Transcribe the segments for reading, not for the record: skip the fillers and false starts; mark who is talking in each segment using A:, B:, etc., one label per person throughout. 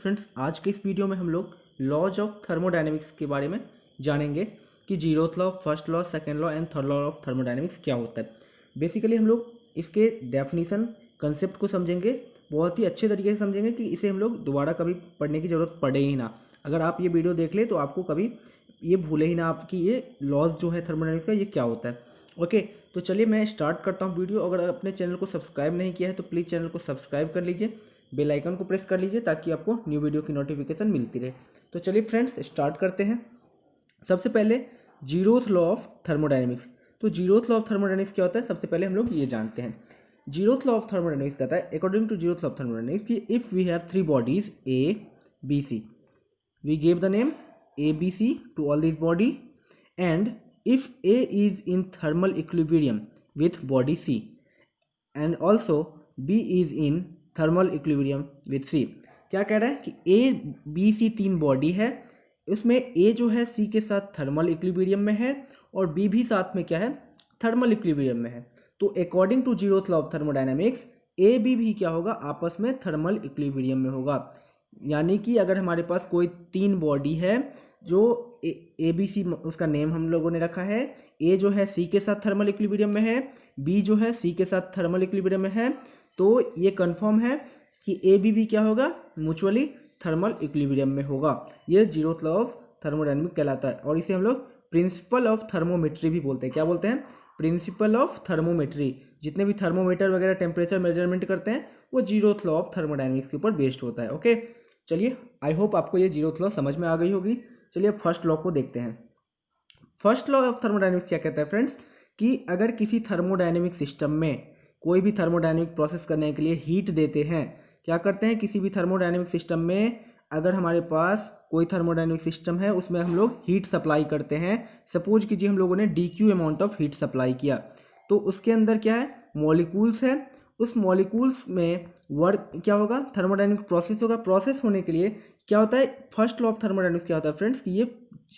A: Friends, आज के इस वीडियो में हम लोग लॉज ऑफ थर्मोडायनेमिक्स के बारे में जानेंगे कि zeroth law, first law, second law and third law of thermodynamics क्या होता है। बेसिकली हम लोग इसके डेफिनेशन, कंसेप्ट को समझेंगे, बहुत ही अच्छे तरीके से समझेंगे कि इसे हम लोग दोबारा कभी पढ़ने की ज़रूरत पड़े ही ना। अगर आप ये वीडियो देख ले तो आपको कभी ये भूले ही ना आप कि ये लॉज जो है थर्मोडायनेमिक्स का ये क्या होता है। ओके, तो चलिए मैं स्टार्ट करता हूँ वीडियो। अगर अपने चैनल को सब्सक्राइब नहीं किया है तो प्लीज़ चैनल को सब्सक्राइब कर लीजिए, बेल आइकन को प्रेस कर लीजिए ताकि आपको न्यू वीडियो की नोटिफिकेशन मिलती रहे। तो चलिए फ्रेंड्स स्टार्ट करते हैं। सबसे पहले जीरोथ लॉ ऑफ थर्मोडायनेमिक्स। तो जीरोथ लॉ ऑफ थर्मोडायनेमिक्स क्या होता है, सबसे पहले हम लोग ये जानते हैं। जीरोथ लॉ ऑफ थर्मोडायनेमिक्स कहता है, according to zeroth law of thermodynamics, कि if we have three bodies A B C, we gave the name ABC to all these body, and if A is in thermal equilibrium with body C and also B is in thermal equilibrium with C। क्या कह रहा है कि A B C तीन body है, उसमें A जो है C के साथ थर्मल इक्विलिब्रियम में है और B भी साथ में क्या है, थर्मल इक्विलिब्रियम में है। तो according to zeroth law of thermodynamics A B भी क्या होगा, आपस में थर्मल इक्विलिब्रियम में होगा। यानी कि अगर हमारे पास कोई तीन बॉडी है जो ए बी सी, उसका नेम हम लोगों ने रखा है, ए जो है सी के साथ थर्मल इक्विलिब्रियम में है, बी जो है सी के साथ थर्मल इक्विलिब्रियम में है, तो ये कंफर्म है कि ए बी भी क्या होगा, म्यूचुअली थर्मल इक्विलिब्रियम में होगा। ये जीरोथ लॉ ऑफ थर्मोडायनेमिक्स कहलाता है और इसे हम लोग प्रिंसिपल ऑफ थर्मोमेट्री भी बोलते हैं। क्या बोलते हैं? Principle of thermometry. जितने भी थर्मोमीटर वगैरह टेम्परेचर मेजरमेंट करते हैं वो जीरोथ लॉ ऑफ थर्मोडायनेमिक्स के ऊपर बेस्ड होता है। ओके, चलिए आई होप आपको ये जीरोथ लॉ समझ में आ गई होगी। चलिए फर्स्ट लॉ को देखते हैं। फर्स्ट लॉ ऑफ थर्मोडायनेमिक्स क्या कहता है फ्रेंड्स, कि अगर किसी थर्मोडायनेमिक सिस्टम में कोई भी थर्मोडायनेमिक प्रोसेस करने के लिए हीट देते हैं, क्या करते हैं, किसी भी थर्मोडायनेमिक सिस्टम में अगर हमारे पास कोई थर्मोडायनेमिक सिस्टम है उसमें हम लोग हीट सप्लाई करते हैं। सपोज कीजिए हम लोगों ने DQ amount of heat supply किया, तो उसके अंदर क्या है, मॉलिक्यूल्स है। उस मॉलिक्यूल्स में वर्क क्या होगा, थर्मोडायनेमिक प्रोसेस होगा। प्रोसेस होने के लिए क्या होता है, फर्स्ट लॉ ऑफ थर्मोडायनेमिक्स क्या होता है फ्रेंड्स, कि ये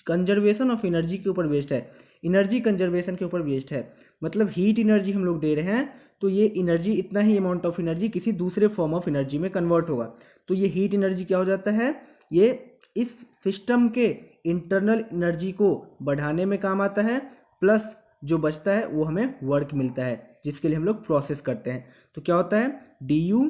A: कंजर्वेशन ऑफ एनर्जी के ऊपर बेस्ड है, एनर्जी कंजर्वेशन के ऊपर बेस्ड है। मतलब हीट एनर्जी हम लोग दे रहे हैं तो ये एनर्जी, इतना ही अमाउंट ऑफ एनर्जी किसी दूसरे फॉर्म ऑफ एनर्जी में कन्वर्ट होगा। तो ये हीट एनर्जी क्या हो जाता है, ये इस सिस्टम के इंटरनल एनर्जी को बढ़ाने में काम आता है, प्लस जो बचता है वो हमें वर्क मिलता है जिसके लिए हम लोग प्रोसेस करते हैं। तो क्या होता है, DU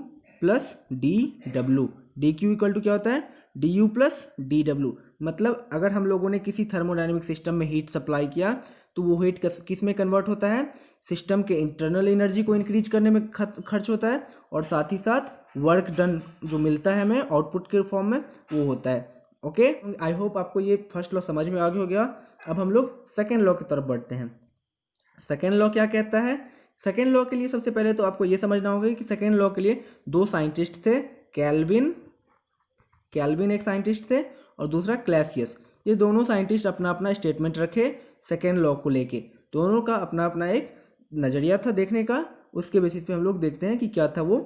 A: plus DW। DQ equal to क्या होता है, DU प्लस DW। मतलब अगर हम लोगों ने किसी थर्मोडायनेमिक सिस्टम में हीट सप्लाई किया तो वो हीट किस में कन्वर्ट होता है, सिस्टम के इंटरनल एनर्जी को इंक्रीज करने में खर्च होता है, और साथ ही साथ वर्क डन जो मिलता है हमें आउटपुट के फॉर्म में वो होता है। ओके, आई होप आपको ये फर्स्ट लॉ समझ में आ गया हो गया। अब हम लोग सेकेंड लॉ की तरफ बढ़ते हैं। सेकेंड लॉ क्या कहता है, सेकेंड लॉ के लिए सबसे पहले तो आपको ये समझना होगा कि सेकेंड लॉ के लिए दो साइंटिस्ट थे, कैल्विन एक साइंटिस्ट थे और दूसरा क्लैसियस। ये दोनों साइंटिस्ट अपना अपना स्टेटमेंट रखे सेकेंड लॉ को लेके। दोनों का अपना अपना एक नज़रिया था देखने का, उसके बेसिस पे हम लोग देखते हैं कि क्या था वो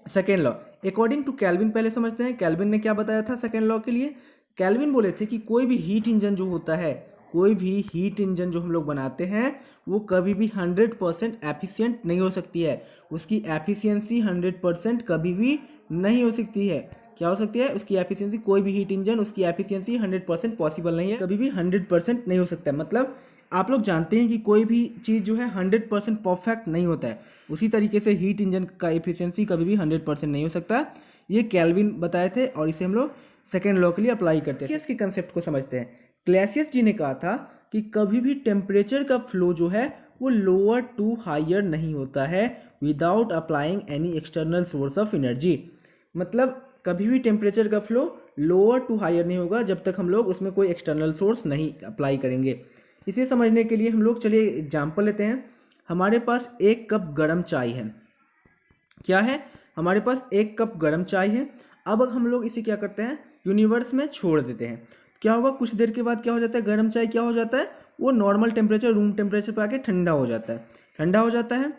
A: second law. According to Kelvin पहले समझते हैं, कैल्विन ने क्या बताया था सेकेंड लॉ के लिए। कैल्विन बोले थे कि कोई भी हीट इंजन जो होता है, कोई भी हीट इंजन जो हम लोग बनाते हैं वो कभी भी 100% एफिशिएंट नहीं हो सकती है। उसकी एफिशिएंसी 100% कभी भी नहीं हो सकती है। क्या हो सकती है उसकी एफिशिएंसी, कोई भी हीट इंजन उसकी एफिशिएंसी 100% पॉसिबल नहीं है, कभी भी 100% नहीं हो सकता है। मतलब आप लोग जानते हैं कि कोई भी चीज़ जो है 100% परफेक्ट नहीं होता है, उसी तरीके से हीट इंजन का एफिशिएंसी कभी भी 100% नहीं हो सकता। ये कैल्विन बताए थे और इसे हम लोग सेकेंड लॉ के लिए अप्लाई करते हैं। इसके कंसेप्ट को समझते हैं। क्लैसियस जी ने कहा था कि कभी भी टेम्परेचर का फ्लो जो है वो लोअर टू हायर नहीं होता है without applying any external source of energy. मतलब कभी भी टेम्परेचर का फ्लो लोअर टू हायर नहीं होगा जब तक हम लोग उसमें कोई एक्सटर्नल सोर्स नहीं अप्लाई करेंगे। इसे समझने के लिए हम लोग चलिए एग्जाम्पल लेते हैं। हमारे पास एक कप गर्म चाय है। क्या है, हमारे पास एक कप गर्म चाय है। अब हम लोग इसे क्या करते हैं, यूनिवर्स में छोड़ देते हैं। क्या होगा, कुछ देर के बाद क्या हो जाता है, गर्म चाय क्या हो जाता है, वो नॉर्मल टेम्परेचर, रूम टेम्परेचर पर आके ठंडा हो जाता है। ठंडा हो जाता है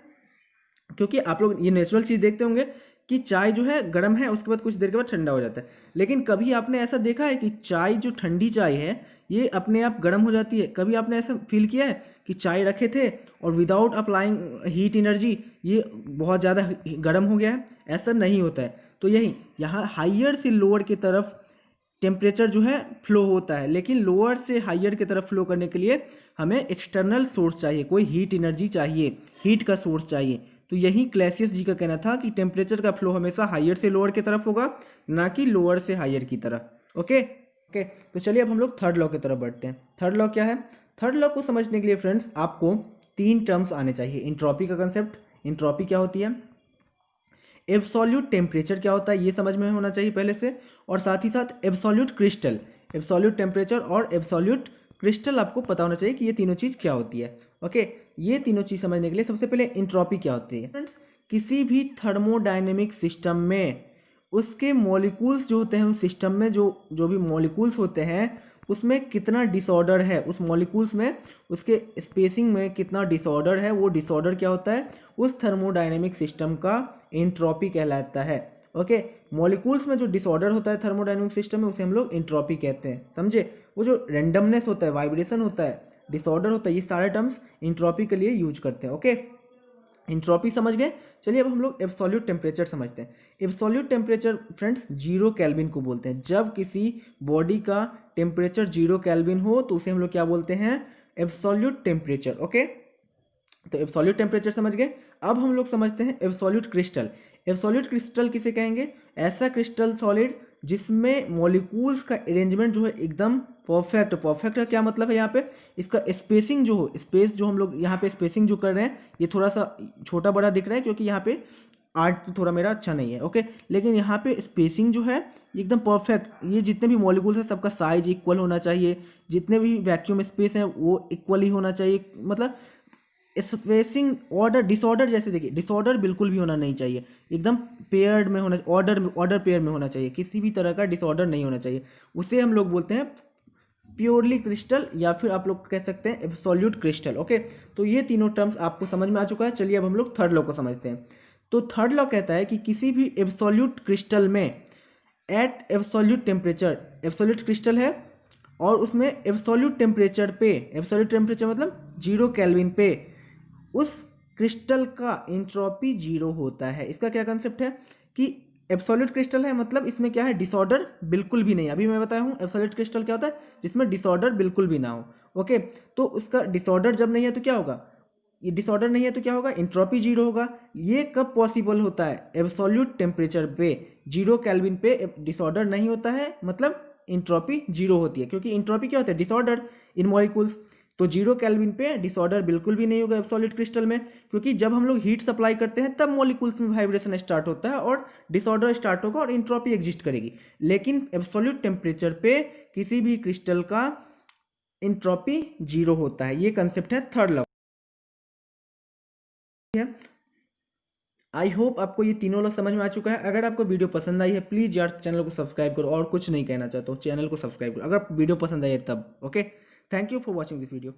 A: क्योंकि आप लोग ये नेचुरल चीज़ देखते होंगे कि चाय जो है गर्म है, उसके बाद कुछ देर के बाद ठंडा हो जाता है। लेकिन कभी आपने ऐसा देखा है कि चाय जो ठंडी चाय है ये अपने आप गर्म हो जाती है? कभी आपने ऐसा फील किया है कि चाय रखे थे और विदाउट अप्लाइंग हीट एनर्जी ये बहुत ज़्यादा गर्म हो गया है? ऐसा नहीं होता है। तो यही यहाँ हाइयर से लोअर की तरफ टेम्परेचर जो है फ्लो होता है, लेकिन लोअर से हाइयर की तरफ फ्लो करने के लिए हमें एक्सटर्नल सोर्स चाहिए, कोई हीट एनर्जी चाहिए, हीट का सोर्स चाहिए। तो यही क्लैसियस जी का कहना था कि टेम्परेचर का फ्लो हमेशा हाइयर से लोअर की तरफ होगा, ना कि लोअर से हाइयर की तरफ। ओके ओके, तो चलिए अब हम लोग थर्ड लॉ की तरफ बढ़ते हैं। थर्ड लॉ क्या है? थर्ड लॉ को समझने के लिए फ्रेंड्स आपको 3 टर्म्स आने चाहिए। इंट्रॉपी का कंसेप्ट, इंट्रॉपी क्या होती है, एब्सोल्यूट टेम्परेचर क्या होता है, ये समझ में होना चाहिए पहले से, और साथ ही साथ एब्सोल्यूट क्रिस्टल, एब्सोल्यूट टेम्परेचर और एब्सोल्यूट क्रिस्टल आपको पता होना चाहिए कि ये तीनों चीज़ क्या होती है। ओके, ये तीनों चीज़ समझने के लिए सबसे पहले इंट्रॉपी क्या होती है। फ्रेंड्स, किसी भी थर्मोडायनेमिक सिस्टम में उसके मॉलिक्यूल्स जो होते हैं, उस सिस्टम में जो भी मॉलिक्यूल्स होते हैं उसमें कितना डिसऑर्डर है, उस मॉलिक्यूल्स में उसके स्पेसिंग में कितना डिसऑर्डर है, वो डिसऑर्डर क्या होता है, उस थर्मोडायनेमिक सिस्टम का एंट्रोपी कहलाता है। ओके, मॉलिक्यूल्स में जो डिसऑर्डर होता है थर्मोडायनेमिक सिस्टम में, उसे हम लोग एंट्रोपी कहते हैं। समझे? वो जो रेंडमनेस होता है, वाइब्रेशन होता है, डिसऑर्डर होता है, ये सारे टर्म्स एंट्रोपी के लिए यूज करते हैं। ओके, एंट्रोपी समझ गए। चलिए अब हम लोग एब्सोल्यूट टेम्परेचर समझते हैं। एब्सोल्यूट टेम्परेचर फ्रेंड्स 0 केल्विन को बोलते हैं। जब किसी बॉडी का टेम्परेचर 0 केल्विन हो तो उसे हम लोग क्या बोलते हैं, एब्सोल्यूट टेम्परेचर। ओके, तो एब्सोल्यूट टेम्परेचर समझ गए। अब हम लोग समझते हैं एब्सोल्यूट क्रिस्टल। एब्सोल्यूट क्रिस्टल किसे कहेंगे? ऐसा क्रिस्टल सॉलिड जिसमें मॉलिक्यूल्स का अरेंजमेंट जो है एकदम परफेक्ट। परफेक्ट का क्या मतलब है? यहाँ पे इसका स्पेसिंग जो हो, स्पेस जो हम लोग यहाँ पे स्पेसिंग जो कर रहे हैं, ये थोड़ा सा छोटा बड़ा दिख रहा है क्योंकि यहाँ पे आर्ट थोड़ा मेरा अच्छा नहीं है। ओके, लेकिन यहाँ पे स्पेसिंग जो है एकदम परफेक्ट। ये जितने भी मॉलिक्यूल्स है सबका साइज इक्वल होना चाहिए, जितने भी वैक्यूम स्पेस है वो इक्वल ही होना चाहिए। मतलब स्पेसिंग, ऑर्डर, डिसऑर्डर, जैसे देखिए डिसऑर्डर बिल्कुल भी होना नहीं चाहिए, एकदम पेयर्ड में होना, ऑर्डर पेयर में होना चाहिए, किसी भी तरह का डिसऑर्डर नहीं होना चाहिए। उसे हम लोग बोलते हैं प्योरली क्रिस्टल, या फिर आप लोग कह सकते हैं एब्सोल्यूट क्रिस्टल। ओके, तो ये तीनों टर्म्स आपको समझ में आ चुका है। चलिए अब हम लोग थर्ड लॉ को समझते हैं। तो थर्ड लॉ कहता है कि किसी भी एब्सोल्यूट क्रिस्टल में at absolute temperature, absolute crystal है और उसमें एब्सोल्यूट टेम्परेचर पे, एब्सोल्यूट टेम्परेचर मतलब 0 केल्विन पे, उस क्रिस्टल का एंट्रोपी 0 होता है। इसका क्या कंसेप्ट है कि एब्सोल्यूट क्रिस्टल है मतलब इसमें क्या है, डिसऑर्डर बिल्कुल भी नहीं। अभी मैं बताया हूँ एब्सोल्यूट क्रिस्टल क्या होता है, जिसमें डिसऑर्डर बिल्कुल भी ना हो। ओके, तो उसका डिसऑर्डर जब नहीं है तो क्या होगा, ये डिसऑर्डर नहीं है तो क्या होगा, एंट्रोपी 0 होगा। ये कब पॉसिबल होता है? एब्सोल्यूट टेम्परेचर पे 0 केल्विन पे डिसऑर्डर नहीं होता है, मतलब एंट्रोपी 0 होती है। क्योंकि एंट्रोपी क्या होता है, डिसऑर्डर इन मॉलिक्यूल्स। तो 0 केल्विन पे डिसऑर्डर बिल्कुल भी नहीं होगा एब्सोल्यूट क्रिस्टल में, क्योंकि जब हम लोग हीट सप्लाई करते हैं तब मॉलिक्यूल्स में वाइब्रेशन स्टार्ट होता है और डिसऑर्डर स्टार्ट होगा और एंट्रोपी एग्जिस्ट करेगी। लेकिन एब्सोल्यूट टेम्परेचर पे किसी भी क्रिस्टल का एंट्रोपी 0 होता है। ये कंसेप्ट है थर्ड लॉ। आई होप आपको ये तीनों लॉ समझ में आ चुका है। अगर आपको वीडियो पसंद आई है प्लीज़ यार चैनल को सब्सक्राइब करो, और कुछ नहीं कहना चाहता हूँ, चैनल को सब्सक्राइब करो अगर वीडियो पसंद आई है तब। Okay, thank you for watching this video.